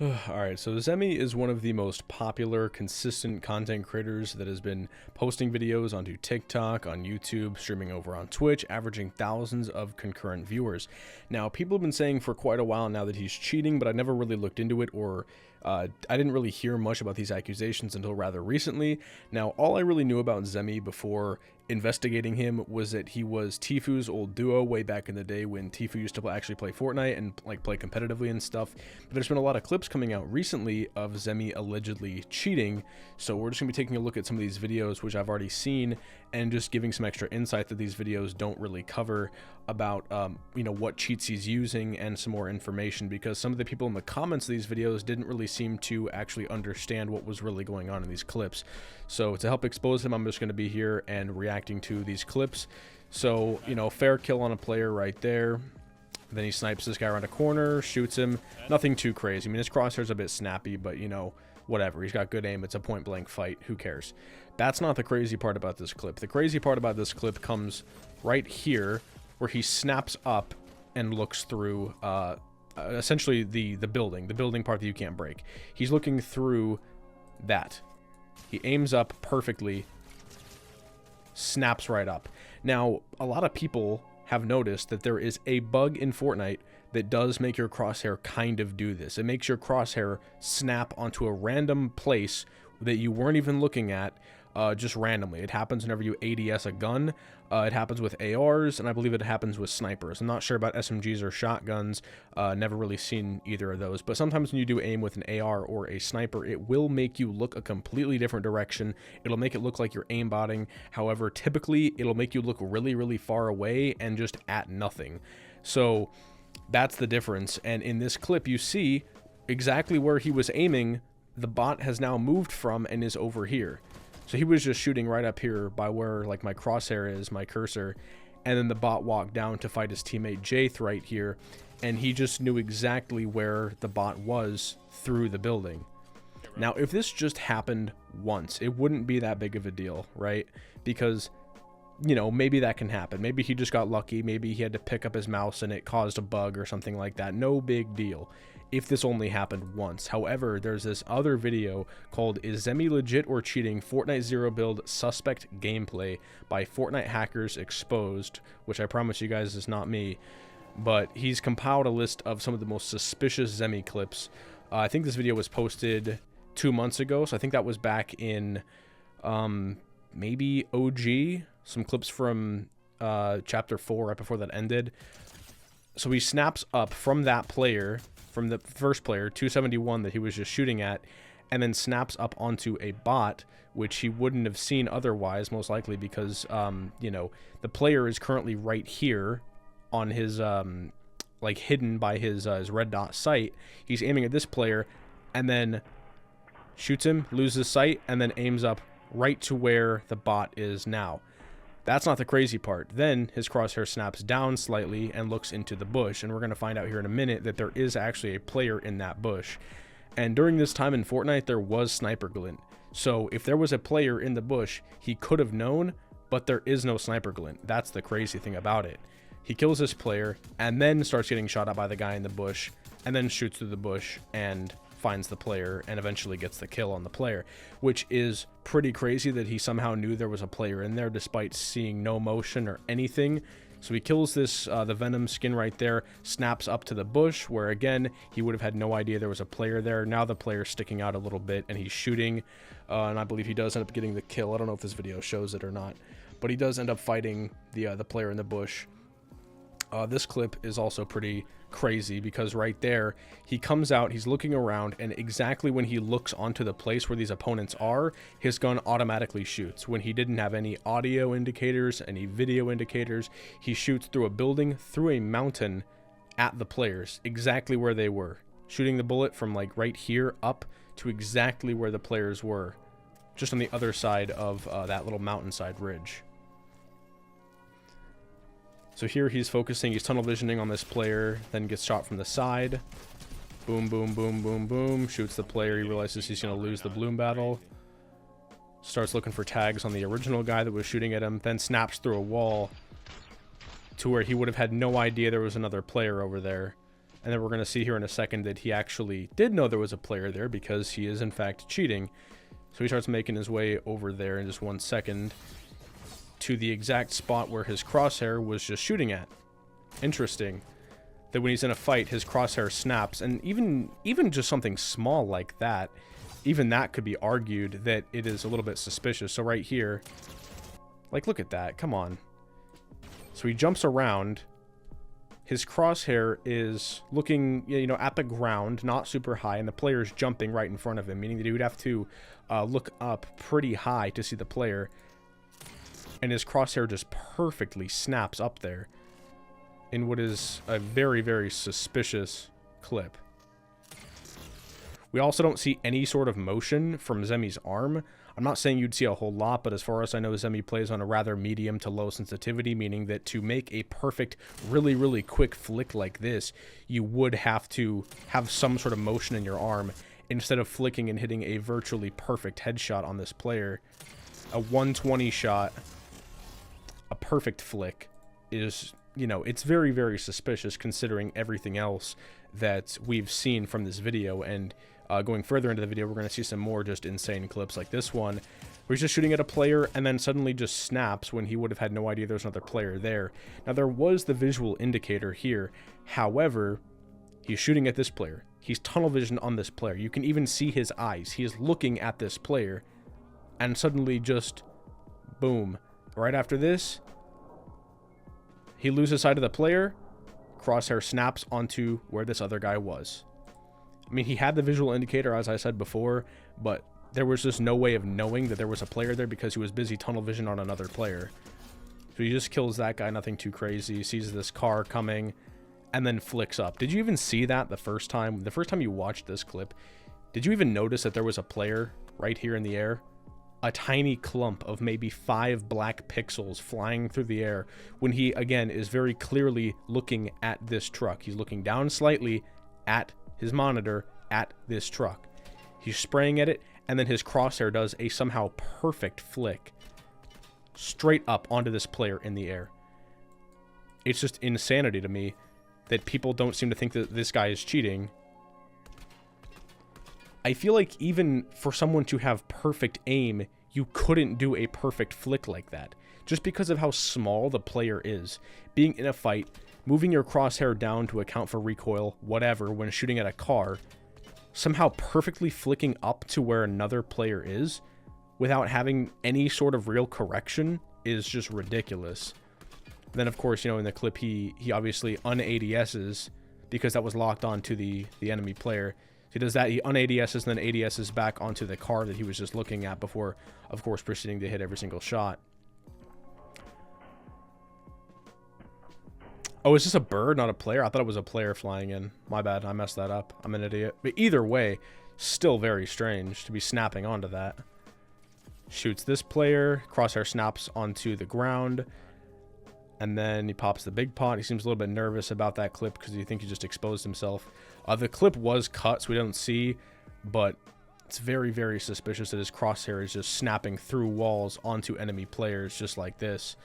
Alright, so Zemie is one of the most popular, consistent content creators that has been posting videos onto TikTok, on YouTube, streaming over on Twitch, averaging thousands of concurrent viewers. Now, people have been saying for quite a while now that he's cheating, but I never really looked into it, or I didn't really hear much about these accusations until rather recently. Now, all I really knew about Zemie before investigating him was that he was Tfu's old duo way back in the day when Tfu used to actually play Fortnite and like play competitively and stuff. But there's been a lot of clips coming out recently of Zemie allegedly cheating, so we're just gonna be taking a look at some of these videos which I've already seen and just giving some extra insight that these videos don't really cover about you know, what cheats he's using and some more information, because some of the people in the comments of these videos didn't really seem to actually understand what was really going on in these clips. So to help expose him, I'm just going to be here and reacting to these clips. So, you know, fair kill on a player right there. Then he snipes this guy around a corner, shoots him. Nothing too crazy. I mean, his crosshair's a bit snappy, but, you know, whatever. He's got good aim. It's a point-blank fight. Who cares? That's not the crazy part about this clip. The crazy part about this clip comes right here, where he snaps up and looks through essentially the building part that you can't break. He's looking through that. He aims up perfectly, snaps right up. Now, a lot of people have noticed that there is a bug in Fortnite that does make your crosshair kind of do this. It makes your crosshair snap onto a random place that you weren't even looking at, just randomly. It happens whenever you ADS a gun. It happens with ARs, and I believe it happens with snipers. I'm not sure about SMGs or shotguns. Never really seen either of those. But sometimes when you do aim with an AR or a sniper, it will make you look a completely different direction. It'll make it look like you're aimbotting. However, typically, it'll make you look really, really far away and just at nothing. So that's the difference. And in this clip, you see exactly where he was aiming. The bot has now moved from and is over here. So he was just shooting right up here by where like my crosshair is, my cursor, and then the bot walked down to fight his teammate Jaith right here, and he just knew exactly where the bot was through the building. Now, if this just happened once, it wouldn't be that big of a deal, right? Because, you know, maybe that can happen. Maybe he just got lucky. Maybe he had to pick up his mouse and it caused a bug or something like that. No big deal if this only happened once. However, there's this other video called "Is Zemie Legit or Cheating? Fortnite Zero Build Suspect Gameplay" by Fortnite Hackers Exposed, which I promise you guys is not me, but he's compiled a list of some of the most suspicious Zemie clips. I think this video was posted 2 months ago, so I think that was back in maybe OG, some clips from chapter 4 right before that ended. So he snaps up from that player, from the first player, 271, that he was just shooting at, and then snaps up onto a bot, which he wouldn't have seen otherwise, most likely because, you know, the player is currently right here on his, like, hidden by his red dot sight. He's aiming at this player, and then shoots him, loses sight, and then aims up right to where the bot is now. That's not the crazy part. Then his crosshair snaps down slightly and looks into the bush, and we're going to find out here in a minute that there is actually a player in that bush. And during this time in Fortnite, there was sniper glint. So if there was a player in the bush, he could have known, but there is no sniper glint. That's the crazy thing about it. He kills this player and then starts getting shot at by the guy in the bush, and then shoots through the bush and finds the player and eventually gets the kill on the player, which is pretty crazy that he somehow knew there was a player in there despite seeing no motion or anything. So he kills this the Venom skin right there, snaps up to the bush where again he would have had no idea there was a player there. Now the player's sticking out a little bit and he's shooting, and I believe he does end up getting the kill. I don't know if this video shows it or not, but he does end up fighting the player in the bush. This clip is also pretty crazy because right there he comes out, he's looking around, and exactly when he looks onto the place where these opponents are, his gun automatically shoots. When he didn't have any audio indicators, any video indicators, he shoots through a building, through a mountain, at the players, exactly where they were, shooting the bullet from like right here up to exactly where the players were, just on the other side of that little mountainside ridge. So here he's focusing, he's tunnel visioning on this player, then gets shot from the side. Boom, boom, boom, boom, boom. Shoots the player, he realizes he's going to lose the bloom battle. Starts looking for tags on the original guy that was shooting at him, then snaps through a wall to where he would have had no idea there was another player over there. And then we're going to see here in a second that he actually did know there was a player there because he is in fact cheating. So he starts making his way over there in just 1 second to the exact spot where his crosshair was just shooting at. Interesting that when he's in a fight, his crosshair snaps. And even just something small like that, even that could be argued that it is a little bit suspicious. So right here, like, look at that. Come on. So he jumps around. His crosshair is looking, you know, at the ground, not super high, and the player's jumping right in front of him, meaning that he would have to look up pretty high to see the player. And his crosshair just perfectly snaps up there in what is a very, very suspicious clip. We also don't see any sort of motion from Zemie's arm. I'm not saying you'd see a whole lot, but as far as I know, Zemie plays on a rather medium to low sensitivity, meaning that to make a perfect, really, really quick flick like this, you would have to have some sort of motion in your arm instead of flicking and hitting a virtually perfect headshot on this player. A 120 shot, a perfect flick is, you know, it's very, very suspicious considering everything else that we've seen from this video. And going further into the video, we're going to see some more just insane clips like this one, where he's just shooting at a player and then suddenly just snaps when he would have had no idea there's another player there. Now, there was the visual indicator here. However, he's shooting at this player. He's tunnel vision on this player. You can even see his eyes. He is looking at this player, and suddenly just, boom. Right after this, he loses sight of the player. Crosshair snaps onto where this other guy was. I mean, he had the visual indicator, as I said before, but there was just no way of knowing that there was a player there because he was busy tunnel vision on another player. So he just kills that guy, nothing too crazy, sees this car coming, and then flicks up. Did you even see that the first time? The first time you watched this clip, did you even notice that there was a player right here in the air? A tiny clump of maybe 5 black pixels flying through the air when he, again, is very clearly looking at this truck. He's looking down slightly at his monitor at this truck. He's spraying at it, and then his crosshair does a somehow perfect flick straight up onto this player in the air. It's just insanity to me that people don't seem to think that this guy is cheating. I feel like even for someone to have perfect aim, you couldn't do a perfect flick like that. Just because of how small the player is. Being in a fight, moving your crosshair down to account for recoil, whatever, when shooting at a car, somehow perfectly flicking up to where another player is without having any sort of real correction is just ridiculous. Then, of course, you know, in the clip, he obviously un-ADS's because that was locked onto the enemy player. So he does that, he un-ADS's and then ADS's back onto the car that he was just looking at before, of course, proceeding to hit every single shot. Oh, is this a bird, not a player? I thought it was a player flying in. My bad, I messed that up. I'm an idiot. But either way, still very strange to be snapping onto that. Shoots this player, crosshair snaps onto the ground, and then he pops the big pot. He seems a little bit nervous about that clip because he thinks he just exposed himself. The clip was cut, so we don't see, but it's very, very suspicious that his crosshair is just snapping through walls onto enemy players just like this.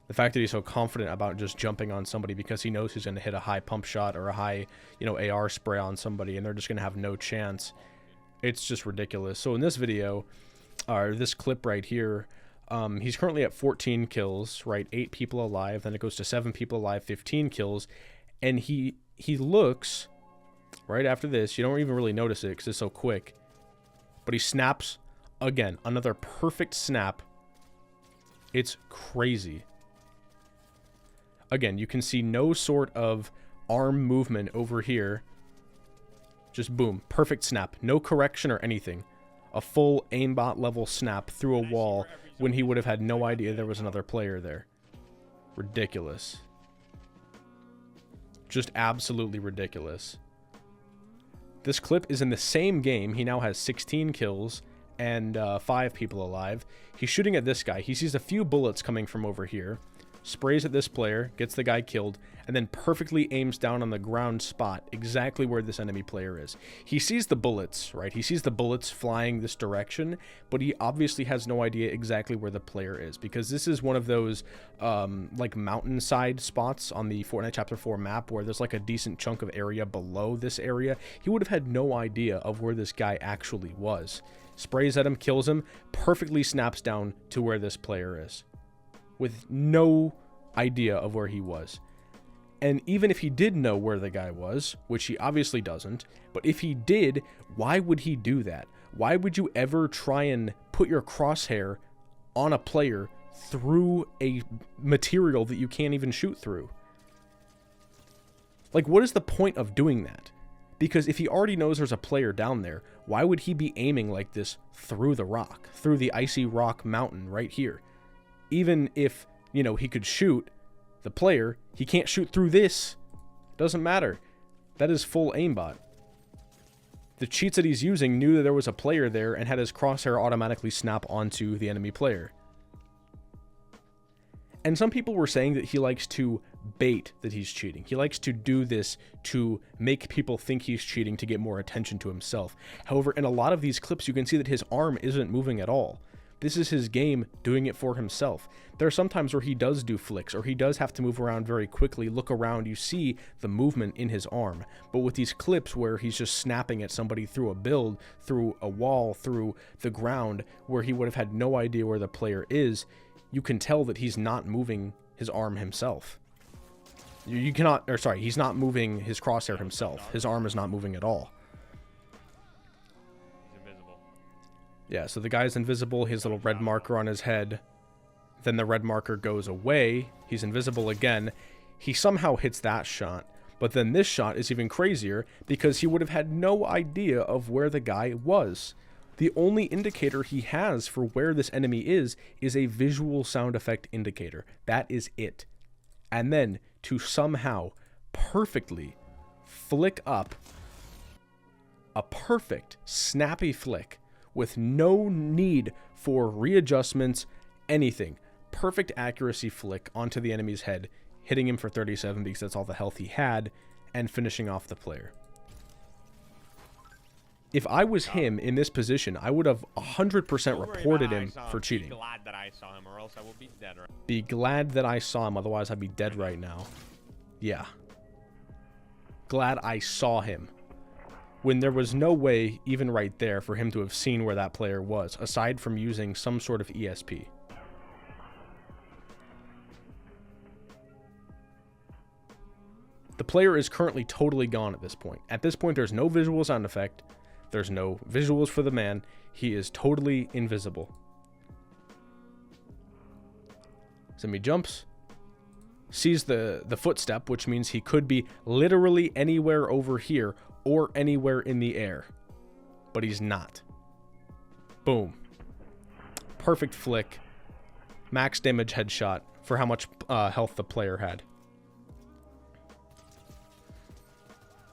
The fact that he's so confident about just jumping on somebody because he knows he's going to hit a high pump shot or a high, you know, AR spray on somebody and they're just going to have no chance. It's just ridiculous. So in this video, or this clip right here, he's currently at 14 kills, right? 8 people alive. Then it goes to 7 people alive, 15 kills. And he looks, right after this, you don't even really notice it because it's so quick. But he snaps again. Another perfect snap. It's crazy. Again, you can see no sort of arm movement over here. Just boom. Perfect snap. No correction or anything. A full aimbot level snap through a wall when he would have had no idea there was another player there. Ridiculous. Just absolutely ridiculous. This clip is in the same game. He now has 16 kills and 5 people alive. He's shooting at this guy. He sees a few bullets coming from over here. sprays at this player, gets the guy killed, and then perfectly aims down on the ground spot exactly where this enemy player is. He sees the bullets, right? He sees the bullets flying this direction, but he obviously has no idea exactly where the player is, because this is one of those like mountainside spots on the Fortnite Chapter 4 map where there's like a decent chunk of area below this area. He would have had no idea of where this guy actually was. Sprays at him, kills him, perfectly snaps down to where this player is, with no idea of where he was. And even if he did know where the guy was, which he obviously doesn't, but if he did, why would he do that? Why would you ever try and put your crosshair on a player through a material that you can't even shoot through? Like, what is the point of doing that? Because if he already knows there's a player down there, why would he be aiming like this through the rock, through the icy rock mountain right here? Even if, you know, he could shoot the player, he can't shoot through this. Doesn't matter. That is full aimbot. The cheats that he's using knew that there was a player there and had his crosshair automatically snap onto the enemy player. And some people were saying that he likes to bait that he's cheating. He likes to do this to make people think he's cheating to get more attention to himself. However, in a lot of these clips, you can see that his arm isn't moving at all. This is his game doing it for himself. There are some times where he does do flicks, or he does have to move around very quickly, look around, you see the movement in his arm. But with these clips where he's just snapping at somebody through a build, through a wall, through the ground, where he would have had no idea where the player is, you can tell that he's not moving his arm himself. You cannot, or sorry, he's not moving his crosshair himself. His arm is not moving at all. Yeah, so the guy's invisible, his little red marker on his head. Then the red marker goes away. He's invisible again. He somehow hits that shot. But then this shot is even crazier because he would have had no idea of where the guy was. The only indicator he has for where this enemy is a visual sound effect indicator. That is it. And then to somehow perfectly flick up a perfect snappy flick with no need for readjustments, anything. Perfect accuracy flick onto the enemy's head, hitting him for 37 because that's all the health he had, and finishing off the player. If I was him in this position, I would have 100% reported him for cheating. Be glad that I saw him, or else I will be dead. Be glad that I saw him, otherwise I'd be dead right now. Yeah. Glad I saw him. When there was no way, even right there, for him to have seen where that player was, aside from using some sort of ESP. The player is currently totally gone at this point. At this point, there's no visual sound effect. There's no visuals for the man. He is totally invisible. Zemie jumps. Sees the footstep, which means he could be literally anywhere over here or anywhere in the air. But he's not. Boom. Perfect flick. Max damage headshot for how much health the player had.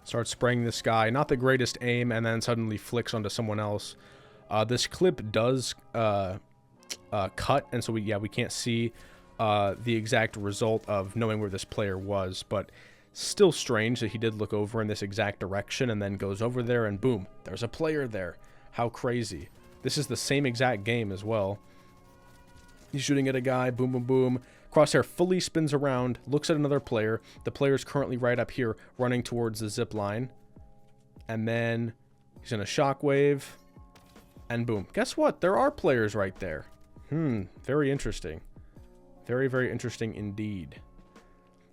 Starts spraying this guy. Not the greatest aim, and then suddenly flicks onto someone else. This clip does cut, and so we can't see the exact result of knowing where this player was, but still strange that he did look over in this exact direction and then goes over there and boom, there's a player there. How crazy. This is the same exact game as well. He's shooting at a guy, boom, boom, boom. Crosshair fully spins around, looks at another player. The player's currently right up here, running towards the zip line. And then he's in a shockwave. And boom. Guess what? There are players right there. Very interesting. Very, very interesting indeed.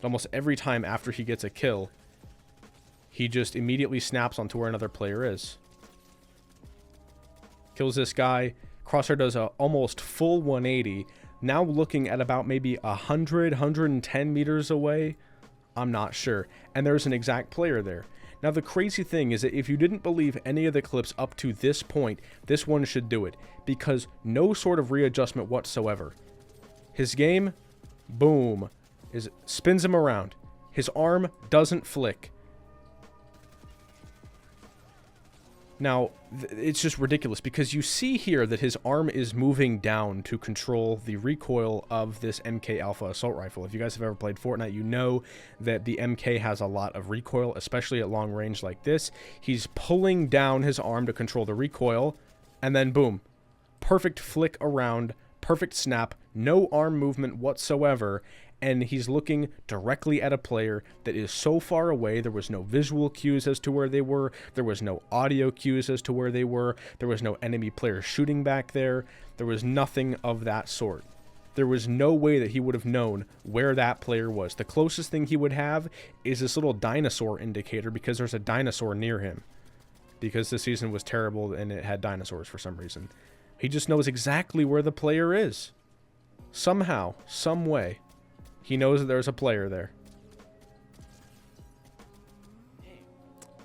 Almost every time after he gets a kill, he just immediately snaps onto where another player is. Kills this guy. Crosshair does a almost full 180. Now looking at about maybe 100, 110 meters away. I'm not sure. And there's an exact player there. Now the crazy thing is that if you didn't believe any of the clips up to this point, this one should do it. Because no sort of readjustment whatsoever. His game, boom, spins him around. His arm doesn't flick. Now, it's just ridiculous because you see here that his arm is moving down to control the recoil of this MK Alpha assault rifle. If you guys have ever played Fortnite, you know that the MK has a lot of recoil, especially at long range like this. He's pulling down his arm to control the recoil, and then boom, perfect flick around, perfect snap, no arm movement whatsoever, and he's looking directly at a player that is so far away. There was no visual cues as to where they were. There was no audio cues as to where they were. There was no enemy player shooting back there. There was nothing of that sort. There was no way that he would have known where that player was. The closest thing he would have is this little dinosaur indicator because there's a dinosaur near him. Because this season was terrible and it had dinosaurs for some reason. He just knows exactly where the player is. Somehow, some way. He knows that there's a player there.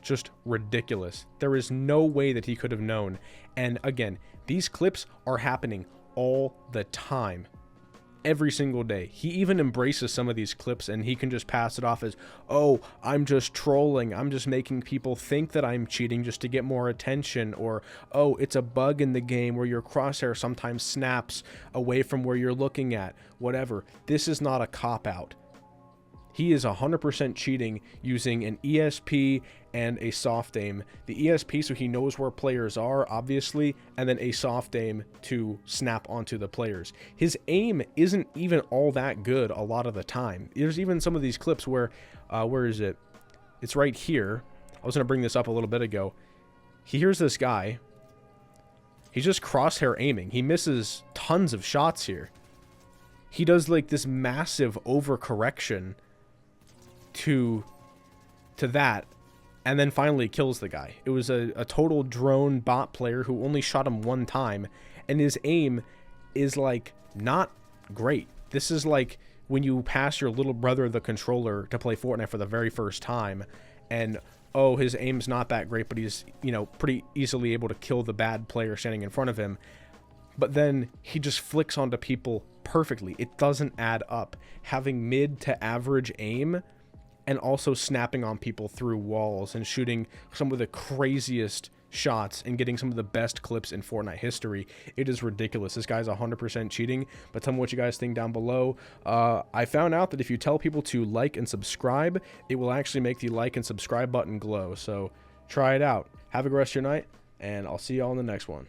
Just ridiculous. There is no way that he could have known. And again, these clips are happening all the time. Every single day. He even embraces some of these clips and he can just pass it off as, oh, I'm just trolling. I'm just making people think that I'm cheating just to get more attention. Or, oh, it's a bug in the game where your crosshair sometimes snaps away from where you're looking at. Whatever. This is not a cop-out. He is 100% cheating using an ESP and a soft aim. The ESP so he knows where players are, obviously, and then a soft aim to snap onto the players. His aim isn't even all that good a lot of the time. There's even some of these clips where is it? It's right here. I was going to bring this up a little bit ago. He hears this guy. He's just crosshair aiming. He misses tons of shots here. He does like this massive overcorrection to that, and then finally kills the guy. It was a total drone bot player who only shot him one time, and his aim is like not great. This is like when you pass your little brother the controller to play Fortnite for the very first time, and oh, his aim's not that great, but he's, you know, pretty easily able to kill the bad player standing in front of him. But then he just flicks onto people perfectly. It doesn't add up. Having mid to average aim and also snapping on people through walls and shooting some of the craziest shots and getting some of the best clips in Fortnite history. It is ridiculous. This guy's 100% cheating, but tell me what you guys think down below. I found out that if you tell people to like and subscribe, it will actually make the like and subscribe button glow. So try it out. Have a good rest of your night, and I'll see you all in the next one.